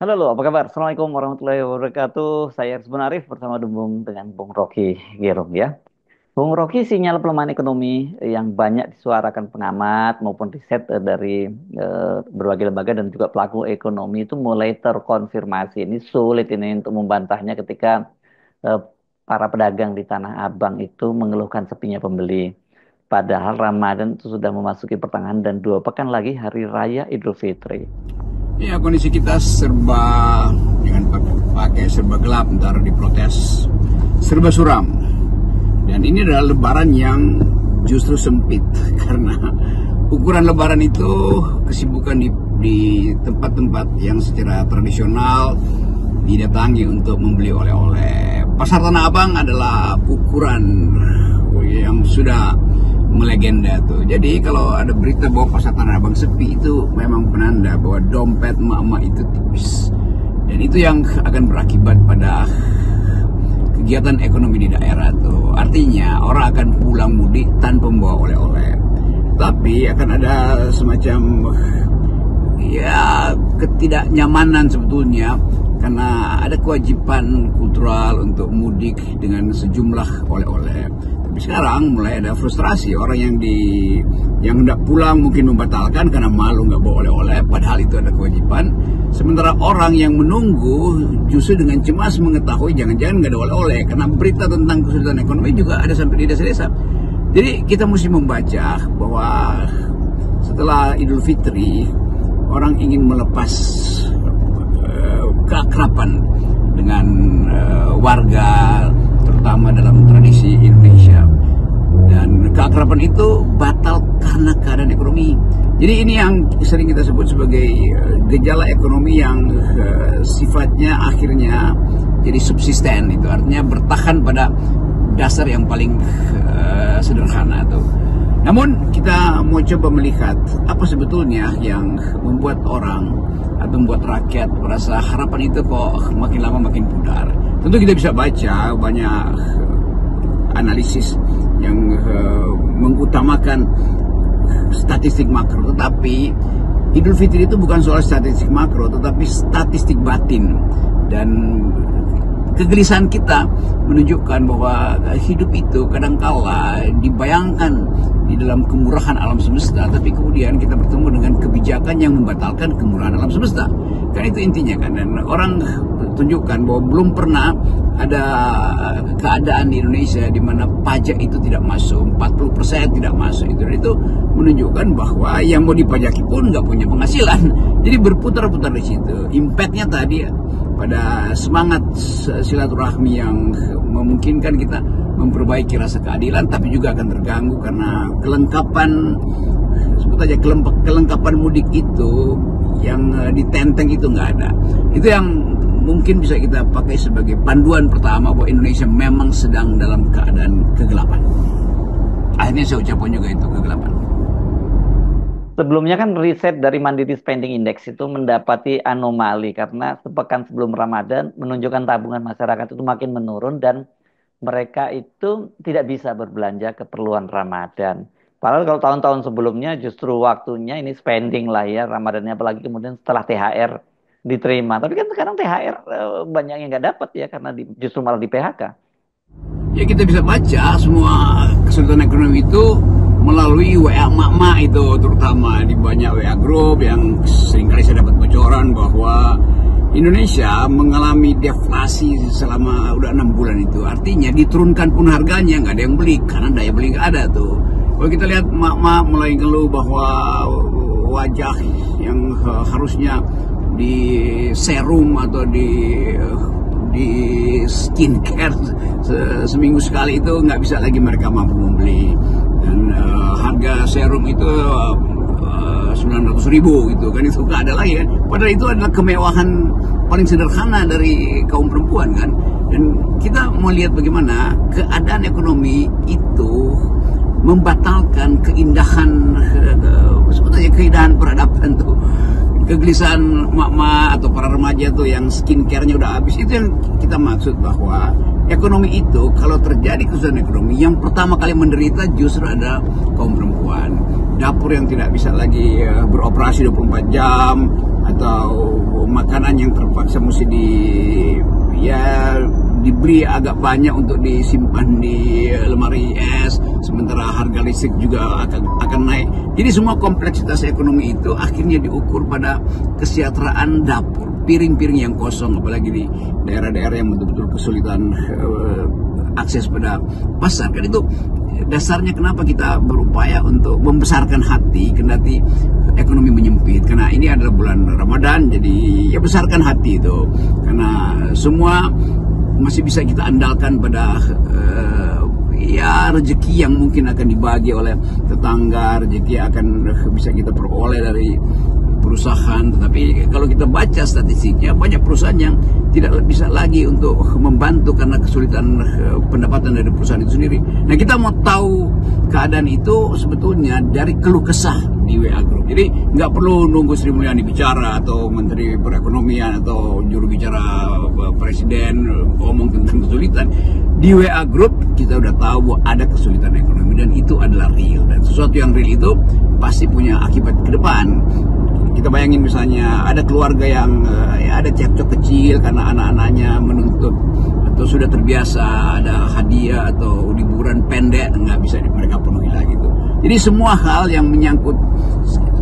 Halo, apa kabar? Assalamualaikum warahmatullahi wabarakatuh. Saya Rizman Arif bersama dengan Bung Rocky Gerung ya. Bung Rocky, sinyal pelemahan ekonomi yang banyak disuarakan pengamat maupun riset dari berbagai lembaga dan juga pelaku ekonomi itu mulai terkonfirmasi. Ini sulit ini untuk membantahnya ketika eh, para pedagang di Tanah Abang itu mengeluhkan sepinya pembeli. Padahal Ramadan itu sudah memasuki pertengahan dan 2 pekan lagi Hari Raya Idul Fitri. Ya, kondisi kita serba dengan pakai serba gelap, ntar diprotes serba suram. Dan ini adalah lebaran yang justru sempit karena ukuran lebaran itu kesibukan di tempat-tempat yang secara tradisional didatangi untuk membeli oleh-oleh. Pasar Tanah Abang adalah ukuran yang sudah melegenda tuh. Jadi kalau ada berita bahwa pasar Tanah Abang sepi, itu memang penanda bahwa dompet emak-emak itu tipis. Dan itu yang akan berakibat pada kegiatan ekonomi di daerah tuh. Artinya orang akan pulang mudik tanpa membawa oleh-oleh. Tapi akan ada semacam ya ketidaknyamanan sebetulnya karena ada kewajiban kultural untuk mudik dengan sejumlah oleh-oleh. Tapi sekarang mulai ada frustrasi orang yang hendak pulang mungkin membatalkan karena malu nggak bawa oleh-oleh, padahal itu ada kewajiban. Sementara orang yang menunggu justru dengan cemas mengetahui jangan-jangan nggak ada oleh-oleh karena berita tentang kesulitan ekonomi juga ada sampai di desa-desa. Jadi kita mesti membaca bahwa setelah Idul Fitri orang ingin melepas keakraban dengan warga terutama dalam tradisi Indonesia, dan keakraban itu batal karena keadaan ekonomi. Jadi ini yang sering kita sebut sebagai gejala ekonomi yang sifatnya akhirnya jadi subsisten, itu artinya bertahan pada dasar yang paling sederhana tuh. Namun kita mau coba melihat apa sebetulnya yang membuat orang atau membuat rakyat merasa harapan itu kok makin lama makin pudar. Tentu kita bisa baca banyak analisis yang mengutamakan statistik makro, tetapi Idul Fitri itu bukan soal statistik makro, tetapi statistik batin. Dan kegelisahan kita menunjukkan bahwa hidup itu kadangkala dibayangkan di dalam kemurahan alam semesta, tapi kemudian kita bertemu dengan kebijakan yang membatalkan kemurahan alam semesta. Kan itu intinya kan. Dan orang tunjukkan bahwa belum pernah ada keadaan di Indonesia di mana pajak itu tidak masuk, 40% tidak masuk itu. Dan itu menunjukkan bahwa yang mau dipajaki pun nggak punya penghasilan. Jadi berputar-putar di situ. Impactnya tadi pada semangat silaturahmi yang memungkinkan kita memperbaiki rasa keadilan, tapi juga akan terganggu karena kelengkapan, sebut aja kelengkapan mudik itu yang ditenteng itu nggak ada. Itu yang mungkin bisa kita pakai sebagai panduan pertama bahwa Indonesia memang sedang dalam keadaan kegelapan. Akhirnya saya ucapkan juga itu kegelapan. Sebelumnya kan riset dari Mandiri Spending Index itu mendapati anomali karena sepekan sebelum Ramadan menunjukkan tabungan masyarakat itu makin menurun dan mereka itu tidak bisa berbelanja keperluan Ramadan. Padahal kalau tahun-tahun sebelumnya justru waktunya ini spending lah ya Ramadannya, apalagi kemudian setelah THR diterima. Tapi kan sekarang THR banyak yang nggak dapat ya karena justru malah di PHK. Ya kita bisa baca semua kesulitan ekonomi itu melalui WA emak-emak itu, terutama di banyak WA group yang seringkali saya dapat bocoran bahwa Indonesia mengalami deflasi selama udah 6 bulan itu. Artinya diturunkan pun harganya nggak ada yang beli karena daya beli nggak ada tuh. Kalau kita lihat emak-emak mulai ngeluh bahwa wajah yang harusnya di serum atau di skincare seminggu sekali itu nggak bisa lagi mereka mampu membeli. Dan harga serum itu 900.000 gitu kan, itu nggak ada lagi kan. Padahal itu adalah kemewahan paling sederhana dari kaum perempuan kan. Dan kita mau lihat bagaimana keadaan ekonomi itu membatalkan keindahan, sebetulnya keindahan peradaban tuh. Kegelisahan mak-mak atau para remaja tuh yang skincare-nya udah habis, itu yang kita maksud bahwa ekonomi itu kalau terjadi kesulitan ekonomi yang pertama kali menderita justru ada kaum perempuan. Dapur yang tidak bisa lagi beroperasi 24 jam atau makanan yang mesti diberi agak banyak untuk disimpan di lemari es, sementara harga listrik juga akan naik. Jadi semua kompleksitas ekonomi itu akhirnya diukur pada kesejahteraan dapur, piring-piring yang kosong, apalagi di daerah-daerah yang betul-betul kesulitan akses pada pasar. Kan itu dasarnya kenapa kita berupaya untuk membesarkan hati kendati ekonomi menyempit, karena ini adalah bulan Ramadan. Jadi ya besarkan hati itu, karena semua masih bisa kita andalkan pada rezeki yang mungkin akan dibagi oleh tetangga, rezeki akan bisa kita peroleh dari perusahaan. Tetapi kalau kita baca statistiknya, banyak perusahaan yang tidak bisa lagi untuk membantu karena kesulitan pendapatan dari perusahaan itu sendiri. Nah, kita mau tahu keadaan itu sebetulnya dari keluh kesah di WA Group. Jadi nggak perlu nunggu Sri Mulyani bicara atau Menteri Perekonomian atau juru bicara Presiden ngomong tentang kesulitan. Di WA Group kita udah tahu bahwa ada kesulitan ekonomi dan itu adalah real, dan sesuatu yang real itu pasti punya akibat ke depan. Kita bayangin misalnya ada keluarga yang ada cekcok kecil karena anak-anaknya menuntut atau sudah terbiasa ada hadiah atau liburan pendek, nggak bisa mereka penuhi lagi itu. Jadi semua hal yang menyangkut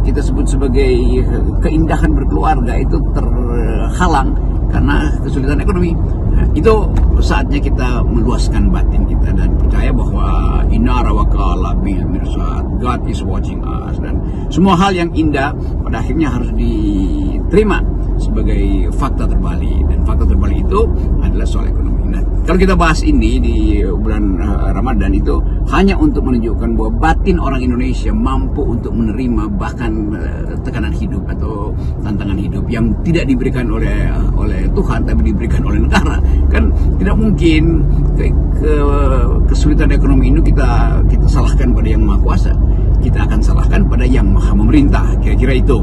kita sebut sebagai keindahan berkeluarga itu terhalang karena kesulitan ekonomi. Nah, itu saatnya kita meluaskan batin kita dan percaya bahwa inna rawakala bil mirsad, God is watching us, dan semua hal yang indah pada akhirnya harus diterima sebagai fakta terbalik, dan fakta terbalik itu adalah soal ekonomi. Nah, kalau kita bahas ini di bulan Ramadan itu hanya untuk menunjukkan bahwa batin orang Indonesia mampu untuk menerima bahkan tekanan hidup atau tantangan hidup yang tidak diberikan oleh Tuhan tapi diberikan oleh negara. Kan tidak mungkin kesulitan ekonomi ini kita salahkan pada yang Maha Kuasa. Kita akan salahkan pada yang Maha Memerintah. Kira-kira itu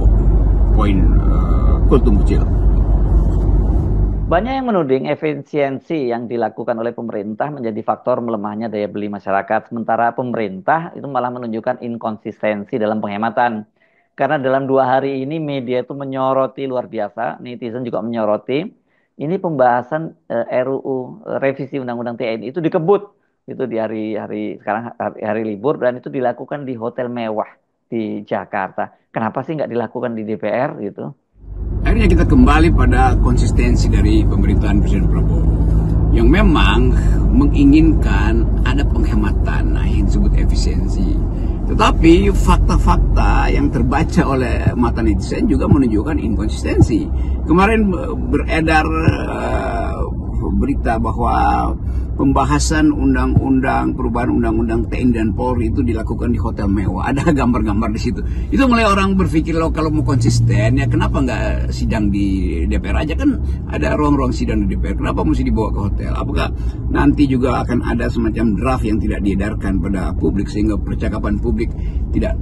poin kultum kecil. Banyak yang menuding efisiensi yang dilakukan oleh pemerintah menjadi faktor melemahnya daya beli masyarakat, sementara pemerintah itu malah menunjukkan inkonsistensi dalam penghematan. Karena dalam 2 hari ini media itu menyoroti luar biasa, netizen juga menyoroti. Ini pembahasan RUU revisi Undang-Undang TNI itu dikebut itu di hari libur, dan itu dilakukan di hotel mewah di Jakarta. Kenapa sih nggak dilakukan di DPR gitu? Akhirnya kita kembali pada konsistensi dari pemerintahan Presiden Prabowo yang memang menginginkan ada penghematan, yang disebut efisiensi. Tetapi fakta-fakta yang terbaca oleh mata netizen juga menunjukkan inkonsistensi. Kemarin beredar berita bahwa pembahasan perubahan undang-undang TNI dan Polri itu dilakukan di hotel mewah. Ada gambar-gambar di situ. Itu mulai orang berpikir, kalau mau konsisten ya kenapa nggak sidang di DPR aja, kan ada ruang-ruang sidang di DPR. Kenapa mesti dibawa ke hotel? Apakah nanti juga akan ada semacam draft yang tidak diedarkan pada publik sehingga percakapan publik tidak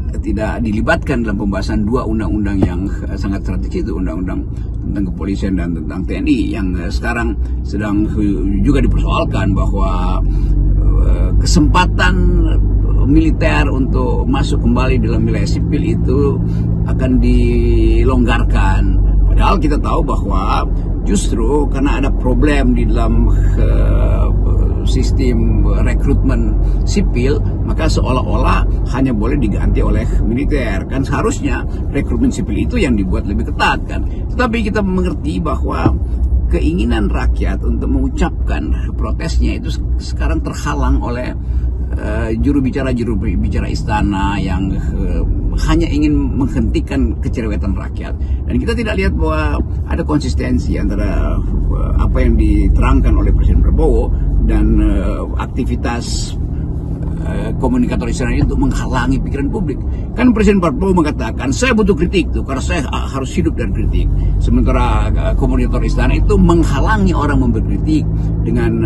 dilibatkan dalam pembahasan 2 undang-undang yang sangat strategis, itu undang-undang tentang kepolisian dan tentang TNI yang sekarang sedang juga dipersoalkan bahwa kesempatan militer untuk masuk kembali dalam wilayah sipil itu akan dilonggarkan. Padahal kita tahu bahwa justru karena ada problem di dalam sistem rekrutmen sipil, maka seolah-olah hanya boleh diganti oleh militer. Kan seharusnya rekrutmen sipil itu yang dibuat lebih ketat kan. Tetapi kita mengerti bahwa keinginan rakyat untuk mengucapkan protesnya itu sekarang terhalang oleh juru bicara istana yang hanya ingin menghentikan kecerewetan rakyat. Dan kita tidak lihat bahwa ada konsistensi antara apa yang diterangkan oleh Presiden Prabowo dan aktivitas komunikator istana itu untuk menghalangi pikiran publik. Kan Presiden Prabowo mengatakan, saya butuh kritik tuh karena saya harus hidup dari kritik. Sementara komunikator istana itu menghalangi orang memberi kritik dengan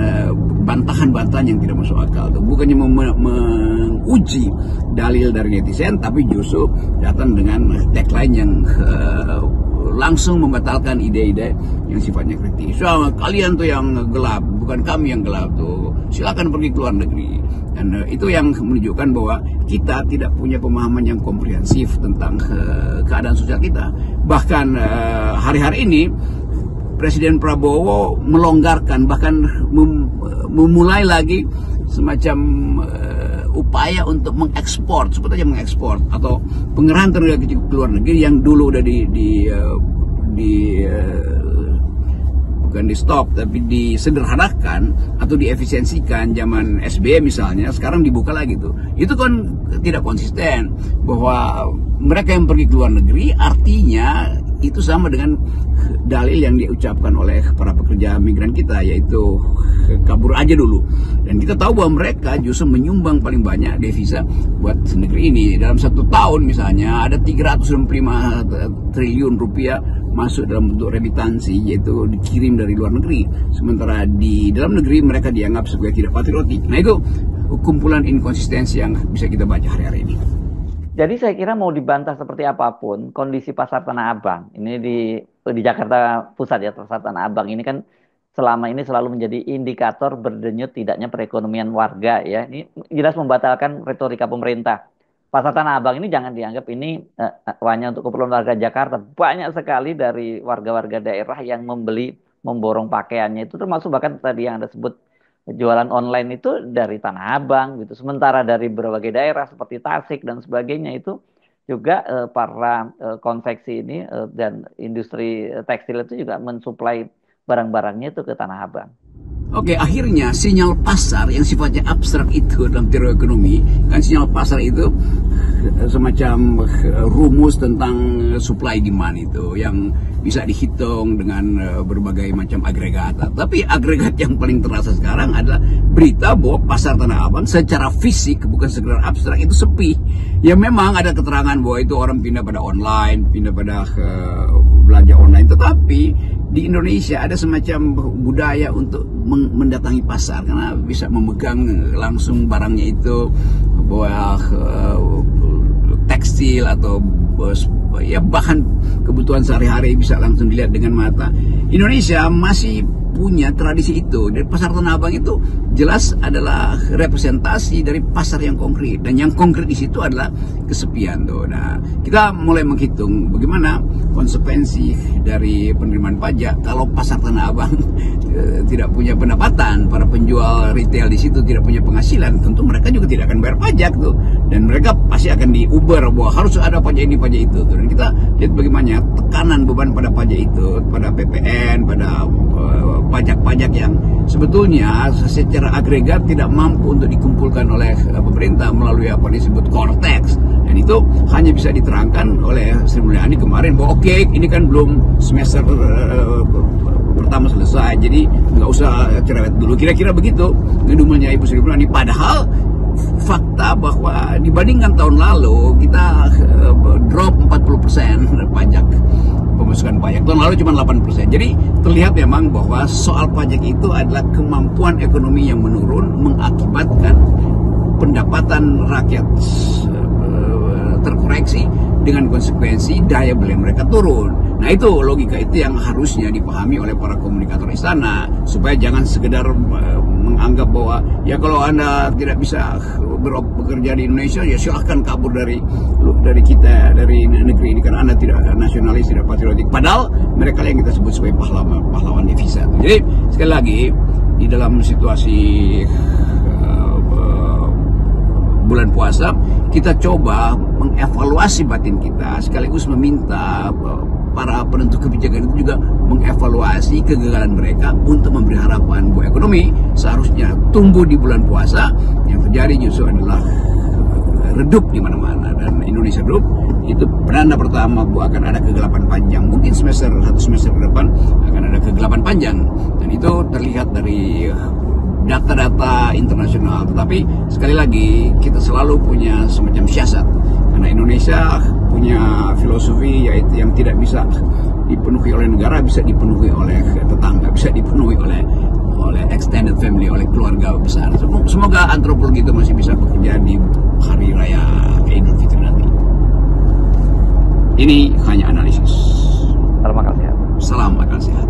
bantahan-bantahan yang tidak masuk akal. Bukannya menguji dalil dari netizen, tapi justru datang dengan tagline yang langsung membatalkan ide-ide yang sifatnya kritis. So, kalian tuh yang gelap, bukan kami yang gelap tuh. Silakan pergi ke luar negeri. Dan itu yang menunjukkan bahwa kita tidak punya pemahaman yang komprehensif tentang keadaan sosial kita. Bahkan hari-hari ini Presiden Prabowo melonggarkan, bahkan memulai lagi semacam upaya untuk mengekspor, sebut aja mengekspor, atau pengerahan tenaga kerja ke luar negeri yang dulu udah bukan di stop tapi disederhanakan atau diefisiensikan zaman SBY misalnya, sekarang dibuka lagi tuh. Itu kan tidak konsisten, bahwa mereka yang pergi ke luar negeri artinya itu sama dengan dalil yang diucapkan oleh para pekerja migran kita, yaitu kabur aja dulu. Dan kita tahu bahwa mereka justru menyumbang paling banyak devisa buat negeri ini. Dalam 1 tahun misalnya ada 365 triliun rupiah masuk dalam bentuk remitansi, yaitu dikirim dari luar negeri. Sementara di dalam negeri mereka dianggap sebagai tidak patriotik. Nah, itu kumpulan inkonsistensi yang bisa kita baca hari-hari ini. Jadi saya kira mau dibantah seperti apapun, kondisi pasar Tanah Abang ini di Jakarta Pusat ya, pasar Tanah Abang ini kan selama ini selalu menjadi indikator berdenyut tidaknya perekonomian warga ya. Ini jelas membatalkan retorika pemerintah. Pasar Tanah Abang ini jangan dianggap ini hanya untuk keperluan warga Jakarta. Banyak sekali dari warga-warga daerah yang memborong pakaiannya itu, termasuk bahkan tadi yang Anda sebut jualan online itu dari Tanah Abang gitu. Sementara dari berbagai daerah seperti Tasik dan sebagainya itu juga para konveksi ini dan industri tekstil itu juga mensuplai barang-barangnya itu ke Tanah Abang. Oke, akhirnya sinyal pasar yang sifatnya abstrak itu dalam teori ekonomi, kan sinyal pasar itu semacam rumus tentang supply demand itu yang bisa dihitung dengan berbagai macam agregat. Tapi agregat yang paling terasa sekarang adalah berita bahwa pasar Tanah Abang secara fisik, bukan sekedar abstrak, itu sepi. Ya memang ada keterangan bahwa itu orang pindah pada online, pindah pada belanja online, tetapi di Indonesia ada semacam budaya untuk mendatangi pasar karena bisa memegang langsung barangnya itu, bahwa tekstil atau ya bahan kebutuhan sehari-hari bisa langsung dilihat dengan mata. Indonesia masih punya tradisi itu. Dan pasar Tanah Abang itu jelas adalah representasi dari pasar yang konkret, dan yang konkret di situ adalah kesepian tuh. Nah, kita mulai menghitung bagaimana konsekuensi dari penerimaan pajak kalau pasar Tanah Abang tidak punya pendapatan, para penjual retail di situ tidak punya penghasilan, tentu mereka juga tidak akan bayar pajak tuh, dan mereka pasti akan diuber bahwa harus ada pajak ini pajak itu tuh. Dan kita lihat bagaimana tekanan beban pada pajak itu, pada PPN, pada pajak-pajak yang sebetulnya secara agregat tidak mampu untuk dikumpulkan oleh pemerintah melalui apa disebut core tax, dan itu hanya bisa diterangkan oleh Sri Mulyani kemarin bahwa oke, ini kan belum semester pertama selesai, jadi nggak usah cerewet dulu, kira-kira begitu ngedumulnya Ibu Sri Mulyani. Padahal fakta bahwa dibandingkan tahun lalu kita drop 40% pajak, pemasukan pajak. Tahun lalu cuma 8%. Jadi terlihat memang bahwa soal pajak itu adalah kemampuan ekonomi yang menurun mengakibatkan pendapatan rakyat terkoreksi, dengan konsekuensi daya beli mereka turun. Nah, itu logika itu yang harusnya dipahami oleh para komunikator istana, supaya jangan sekedar menganggap bahwa ya kalau Anda tidak bisa bekerja di Indonesia ya silahkan kabur dari kita, dari negeri ini karena Anda tidak nasionalis, tidak patriotik. Padahal mereka yang kita sebut sebagai pahlawan devisa. Jadi sekali lagi di dalam situasi bulan puasa kita coba mengevaluasi batin kita, sekaligus meminta para penentu kebijakan itu juga mengevaluasi kegagalan mereka untuk memberi harapan bahwa ekonomi seharusnya tumbuh di bulan puasa. Yang terjadi justru adalah redup di mana-mana, dan Indonesia redup itu penanda pertama bahwa akan ada kegelapan panjang. Mungkin satu semester ke depan akan ada kegelapan panjang, dan itu terlihat dari data-data internasional. Tetapi sekali lagi kita selalu punya semacam siasat, karena Indonesia punya filosofi yaitu yang tidak bisa dipenuhi oleh negara bisa dipenuhi oleh tetangga, bisa dipenuhi oleh extended family, oleh keluarga besar. Semoga antropologi itu masih bisa bekerja di hari raya Idul Fitri nanti. Ini hanya analisis. Salam akal sehat. Salam akal sehat.